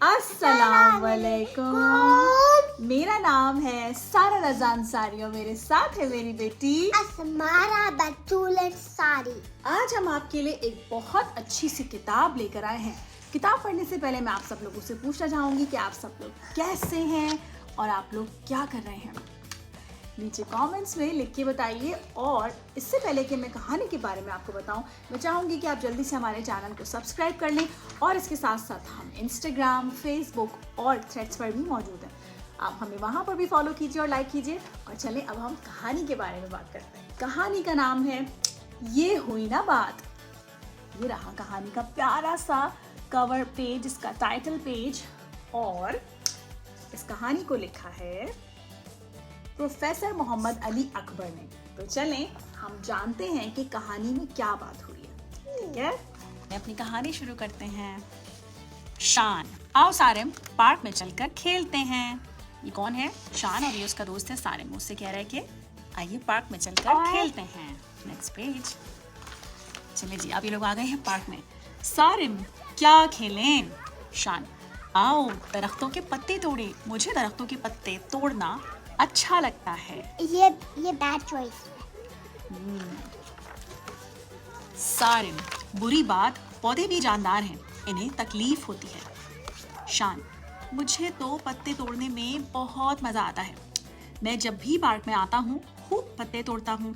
अस्सलाम वालेकुम। मेरा नाम है सारा रज़ा अंसारी और मेरे साथ है मेरी बेटी अस्मारा बतूल अंसारी। आज हम आपके लिए एक बहुत अच्छी सी किताब लेकर आए हैं। किताब पढ़ने से पहले मैं आप सब लोगों से पूछना चाहूँगी कि आप सब लोग कैसे हैं और आप लोग क्या कर रहे हैं। नीचे कमेंट्स में लिख के बताइए। और इससे पहले कि मैं कहानी के बारे में आपको बताऊं, मैं चाहूँगी कि आप जल्दी से हमारे चैनल को सब्सक्राइब कर लें। और इसके साथ साथ हम इंस्टाग्राम, फेसबुक और थ्रेड्स पर भी मौजूद हैं। आप हमें वहाँ पर भी फॉलो कीजिए और लाइक कीजिए। और चलें अब हम कहानी के बारे में बात करते हैं। कहानी का नाम है ये हुई ना बात। ये रहा कहानी का प्यारा सा कवर पेज, इसका टाइटल पेज। और इस कहानी को लिखा है प्रोफेसर मोहम्मद अली अकबर ने। तो चलें हम जानते हैं कि कहानी में क्या बात हुई है। ठीक है, अपनी कहानी शुरू करते हैं। शान, आओ सारिम पार्क में चलकर खेलते हैं। ये कौन है? शान, और ये उसका दोस्त है सारिम। उससे कह रहा है कि आइए पार्क में चलकर खेलते हैं। Next page. चलिए जी, अब ये लोग आ गए हैं पार्क में। सारिम, क्या खेलें? शान, आओ दरख्तों के पत्ते तोड़े। मुझे दरख्तों के पत्ते तोड़ना अच्छा लगता है। ये बैड चॉइस है। सारिम, बुरी बात, पौधे भी जानदार हैं, इन्हें तकलीफ होती है। शान, मुझे तो पत्ते तोड़ने में बहुत मजा आता है। मैं जब भी पार्क में आता हूँ खूब पत्ते तोड़ता हूँ।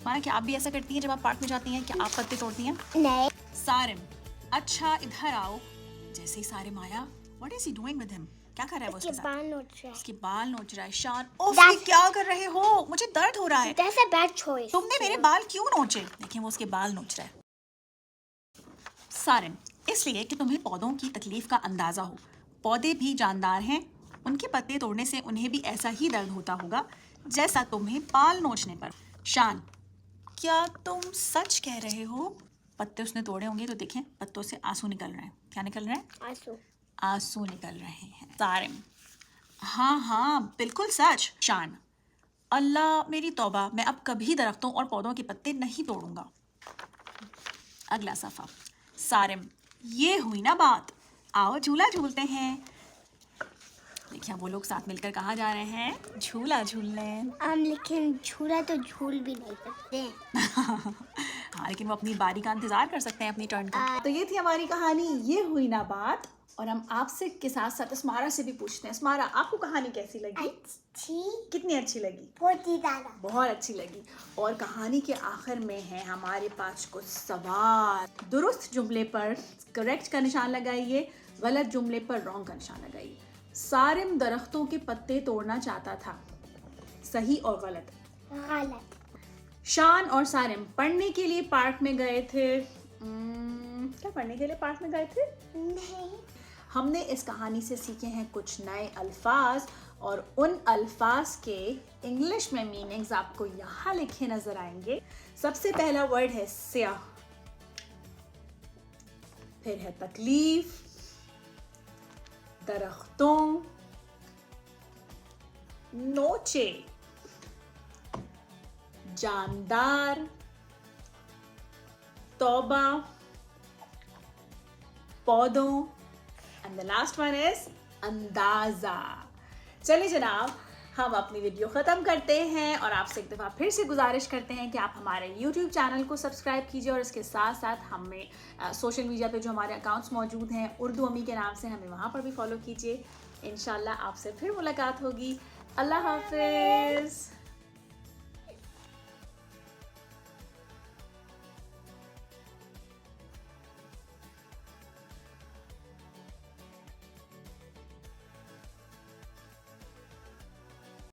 माना कि आप भी ऐसा करती हैं जब आप पार्क में जाती हैं? क्या आप पत्ते तोड़ती हैं? नहीं। सारिम, अच्छा इधर आओ। जैसे ही सारिम आया, what is he doing with him? क्या कर रहा है वो उसके साथ? उसके बाल नोच रहा है। शान, ओफ, ये क्या कर रहे हो? मुझे दर्द हो रहा है। That's a bad choice. तुमने मेरे बाल क्यों नोचे? देखिए वो उसके बाल नोच रहा है। सारिम, इसलिए कि तुम्हें पौधों की तकलीफ का अंदाजा हो। पौधे भी जानदार हैं, उनके पत्ते तोड़ने से उन्हें भी ऐसा ही दर्द होता होगा जैसा तुम्हें बाल नोचने पर। शान, क्या तुम सच कह रहे हो? पत्ते उसने तोड़े होंगे तो देखें पत्तों से आंसू निकल रहे हैं। क्या निकल रहे हैं? आंसू निकल रहे हैं। सारिम, हाँ हाँ बिल्कुल सच। शान, अल्लाह मेरी तौबा, मैं अब कभी दरख्तों और पौधों के पत्ते नहीं तोड़ूंगा। अगला सफ़ा। सारिम, ये हुई ना बात, आओ झूला झूलते हैं। देखिए वो लोग साथ मिलकर कहाँ जा रहे हैं? झूला झूलने। लेकिन झूला तो झूल भी नहीं सकते। हाँ, लेकिन वो अपनी बारी का इंतजार कर सकते हैं, अपनी टर्न का। तो ये थी हमारी कहानी ये हुई ना बात। और हम आपसे के साथ साथ अस्मारा से भी पूछते हैं। अस्मारा, आपको कहानी कैसी लगी? अच्छी। कितनी अच्छी लगी? बहुत ही ज़्यादा। बहुत अच्छी लगी। और कहानी के आखिर में है हमारे पास कुछ सवाल। दुरुस्त जुमले पर करेक्ट का निशान लगाइए, गलत जुमले पर रॉन्ग का निशान लगाइए। सारिम दरख्तों के पत्ते तोड़ना चाहता था, सही और गलत? गलत। शान और सारिम पढ़ने के लिए पार्क में गए थे। क्या पढ़ने के लिए पार्क में गए थे? नहीं। हमने इस कहानी से सीखे हैं कुछ नए अल्फाज, और उन अल्फाज के इंग्लिश में मीनिंग्स आपको यहाँ लिखे नजर आएंगे। सबसे पहला वर्ड है स्याह, फिर है तकलीफ, दरख्तों, नोचे, जानदार, तौबा, पौधों, and the last one is अंदाजा। चलिए जनाब, हम अपनी वीडियो ख़त्म करते हैं और आपसे एक दफ़ा फिर से गुजारिश करते हैं कि आप हमारे YouTube चैनल को सब्सक्राइब कीजिए। और इसके साथ साथ हमें सोशल मीडिया पे जो हमारे अकाउंट्स मौजूद हैं उर्दू अम्मी के नाम से, हमें वहाँ पर भी फॉलो कीजिए। इंशाल्लाह आपसे फिर मुलाकात होगी। अल्लाह हाफ़िज़।